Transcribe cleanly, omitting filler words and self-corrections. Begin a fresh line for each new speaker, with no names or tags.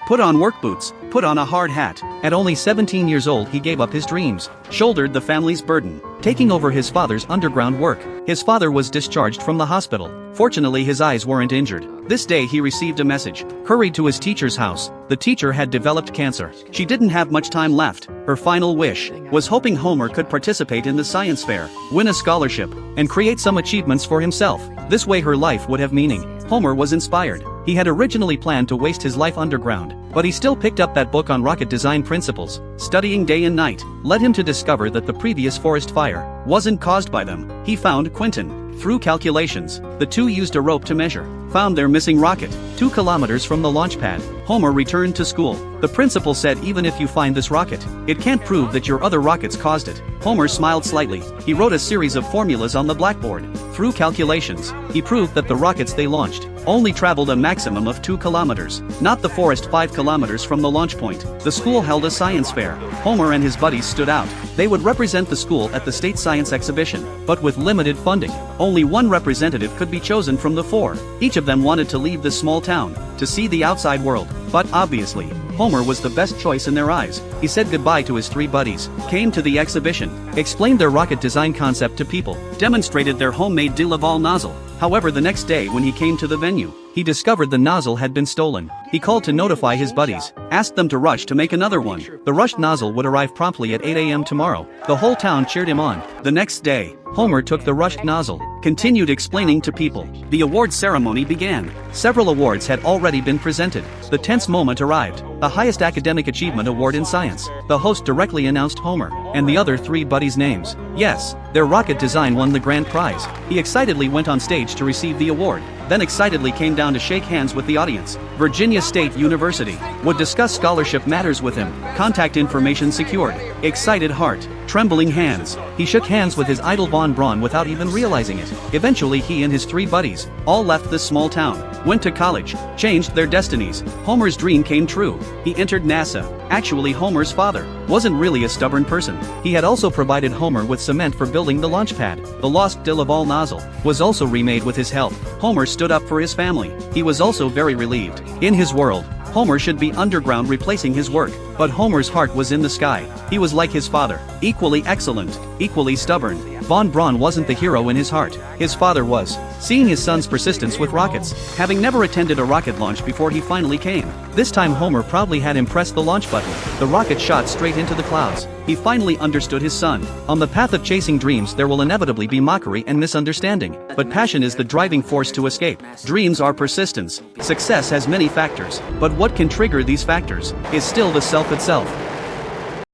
Put on work boots, put on a hard hat. At only 17 years old he gave up his dreams, shouldered the family's burden, taking over his father's underground work. His father was discharged from the hospital. Fortunately his eyes weren't injured. This day he received a message, hurried to his teacher's house. The teacher had developed cancer. She didn't have much time left. Her final wish was hoping Homer could participate in the science fair, win a scholarship, and create some achievements for himself. This way her life would have meaning. Homer was inspired. He had originally planned to waste his life underground, but he still picked up that book on rocket design principles. Studying day and night led him to discover that the previous forest fire wasn't caused by them. He found Quentin. Through calculations, the two used a rope to measure, found their missing rocket, 2 kilometers from the launch pad. Homer returned to school. The principal said, even if you find this rocket, it can't prove that your other rockets caused it. Homer smiled slightly. He wrote a series of formulas on the blackboard. Through calculations, he proved that the rockets they launched only traveled a maximum of 2 kilometers, not the forest 5 kilometers from the launch point. The school held a science fair. Homer and his buddies stood out. They would represent the school at the state science exhibition, but with limited funding. Only one representative could be chosen from the 4. Each of them wanted to leave this small town, to see the outside world. But obviously, Homer was the best choice in their eyes. He said goodbye to his 3 buddies, came to the exhibition, explained their rocket design concept to people, demonstrated their homemade de Laval nozzle. However, the next day when he came to the venue, he discovered the nozzle had been stolen. He called to notify his buddies, asked them to rush to make another one. The rushed nozzle would arrive promptly at 8 a.m. tomorrow. The whole town cheered him on. The next day, Homer took the rushed nozzle, continued explaining to people. The award ceremony began. Several awards had already been presented. The tense moment arrived, the highest academic achievement award in science. The host directly announced Homer and the other 3 buddies' names. Yes, their rocket design won the grand prize. He excitedly went on stage to receive the award, then excitedly came down to shake hands with the audience. Virginia State University would discuss scholarship matters with him. Contact information secured. Excited heart, trembling hands. He shook hands with his idol Von Braun without even realizing it. Eventually he and his 3 buddies all left this small town, went to college, changed their destinies. Homer's dream came true. He entered NASA. Actually, Homer's father wasn't really a stubborn person. He had also provided Homer with cement for building the launch pad. The lost de Laval nozzle was also remade with his help. Homer stood up for his family. He was also very relieved. In his world, Homer should be underground replacing his work, but Homer's heart was in the sky. He was like his father, equally excellent, equally stubborn. Von Braun wasn't the hero in his heart. His father was. Seeing his son's persistence with rockets, having never attended a rocket launch before he finally came. This time Homer proudly had him press the launch button. The rocket shot straight into the clouds. He finally understood his son. On the path of chasing dreams there will inevitably be mockery and misunderstanding, but passion is the driving force to escape. Dreams are persistence. Success has many factors, but what can trigger these factors is still the self itself.